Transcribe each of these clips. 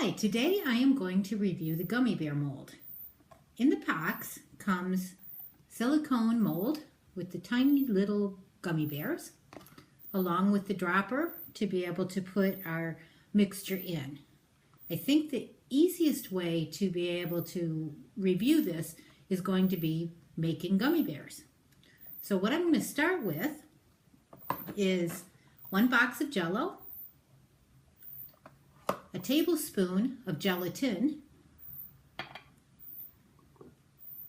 Hi, today I am going to review the gummy bear mold. In the box comes silicone mold with the tiny little gummy bears, along with the dropper to be able to put our mixture in. I think the easiest way to be able to review this is going to be making gummy bears. So what I'm going to start with is 1 box of Jell-O, a tablespoon of gelatin,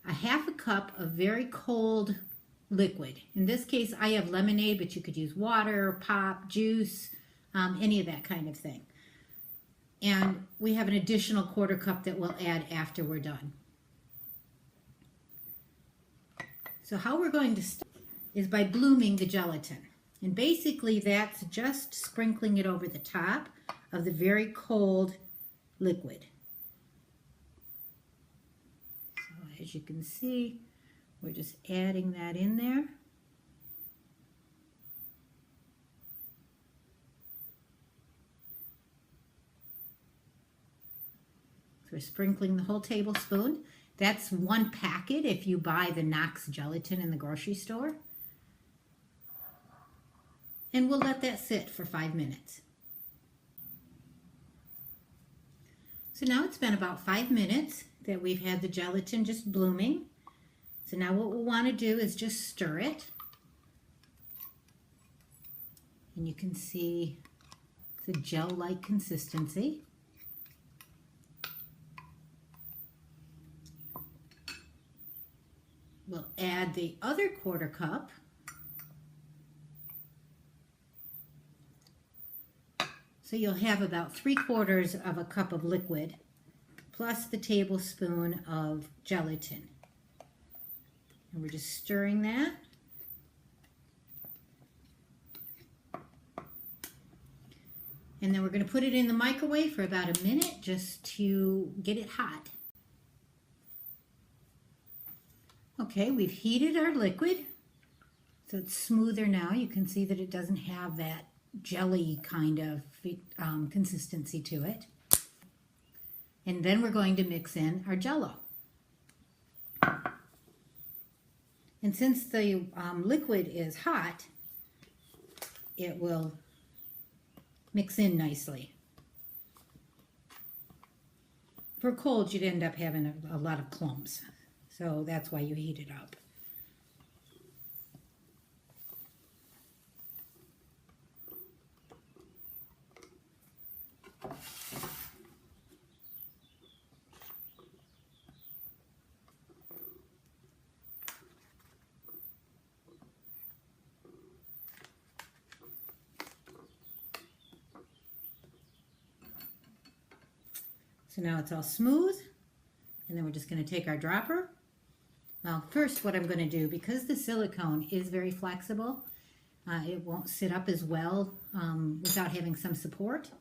a 1/2 cup of very cold liquid. In this case, I have lemonade, but you could use water, pop, juice, any of that kind of thing. And we have an additional 1/4 cup that we'll add after we're done. So how we're going to start is by blooming the gelatin. And basically that's just sprinkling it over the top of the very cold liquid. So as you can see, we're just adding that in there. So we're sprinkling the whole tablespoon. That's 1 packet if you buy the Knox gelatin in the grocery store. And we'll let that sit for 5 minutes. So now it's been about 5 minutes that we've had the gelatin just blooming. So now what we'll want to do is just stir it. And you can see the gel-like consistency. We'll add the other 1/4 cup. So you'll have about 3/4 of a cup of liquid plus the tablespoon of gelatin. And we're just stirring that. And then we're going to put it in the microwave for about 1 minute just to get it hot. Okay, we've heated our liquid, so it's smoother now. You can see that it doesn't have that jelly kind of consistency to it. And then we're going to mix in our Jell-O. And since the liquid is hot, it will mix in nicely. For cold, you'd end up having a lot of clumps. So that's why you heat it up. So now it's all smooth, and then we're just going to take our dropper. Well, first what I'm going to do, because the silicone is very flexible, it won't sit up as well without having some support.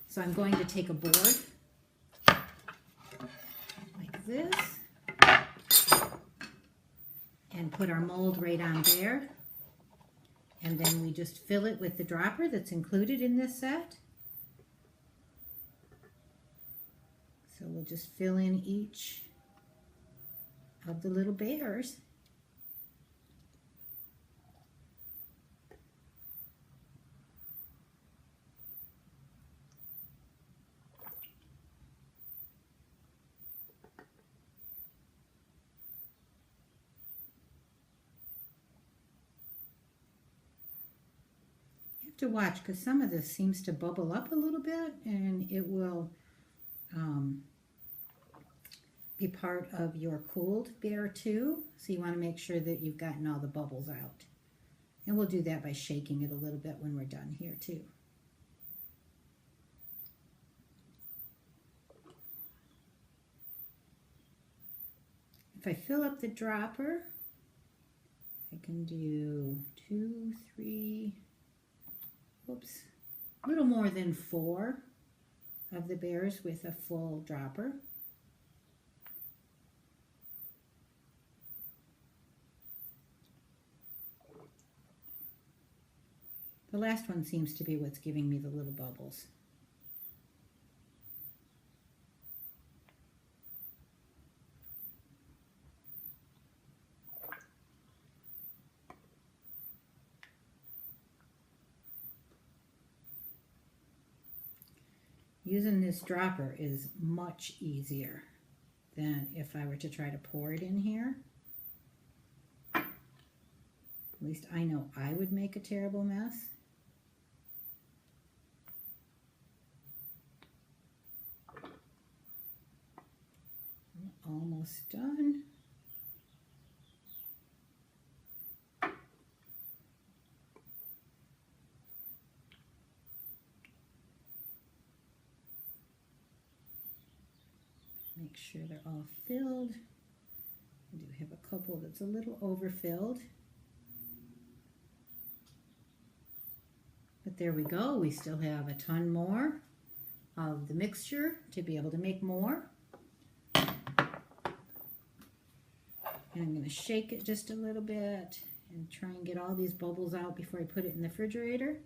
So I'm going to take a board like this and put our mold right on there. And then we just fill it with the dropper that's included in this set. So we'll just fill in each of the little bears. You have to watch because some of this seems to bubble up a little bit, and it will be part of your cooled bear too. So you want to make sure that you've gotten all the bubbles out. And we'll do that by shaking it a little bit when we're done here too. If I fill up the dropper, I can do 2, 3, whoops, a little more than 4 of the bears with a full dropper. The last one seems to be what's giving me the little bubbles. using this dropper is much easier than if I were to try to pour it in here. At least I know I would make a terrible mess. Almost done. Make sure they're all filled. I do have a couple that's a little overfilled. But there we go. We still have a ton more of the mixture to be able to make more. And I'm going to shake it just a little bit and try and get all these bubbles out before I put it in the refrigerator.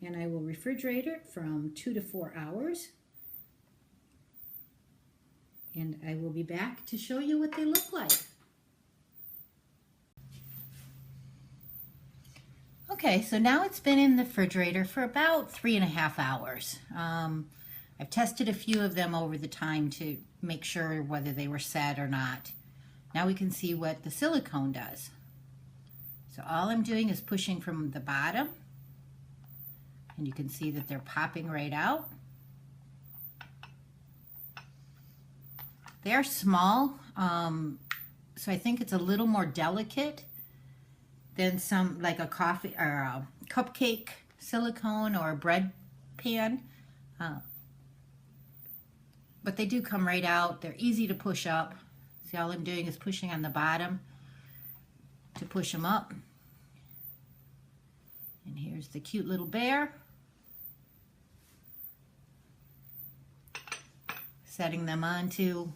And I will refrigerate it from 2 to 4 hours. And I will be back to show you what they look like. Okay, so now it's been in the refrigerator for about 3.5 hours. I've tested a few of them over the time to make sure whether they were set or not. Now we can see what the silicone does. So all I'm doing is pushing from the bottom, and you can see that they're popping right out. They're small, so I think it's a little more delicate than some, like a coffee or a cupcake silicone or a bread pan. But they do come right out. They're easy to push up. See, all I'm doing is pushing on the bottom to push them up. And here's the cute little bear. Setting them onto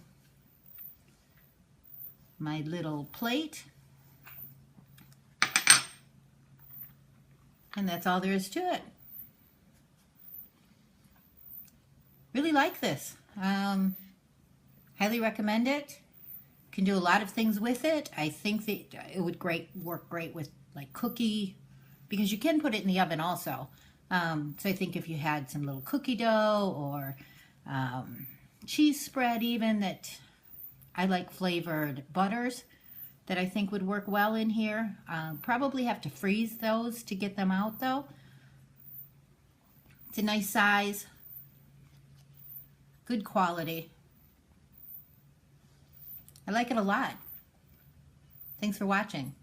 my little plate. And that's all there is to it. Really like this. Highly recommend it. Can do a lot of things with it. I think that it would work great with like cookie, because you can put it in the oven also. So I think if you had some little cookie dough or cheese spread even, that I like flavored butters that I think would work well in here. Probably have to freeze those to get them out though. It's a nice size, good quality. I like it a lot. Thanks for watching.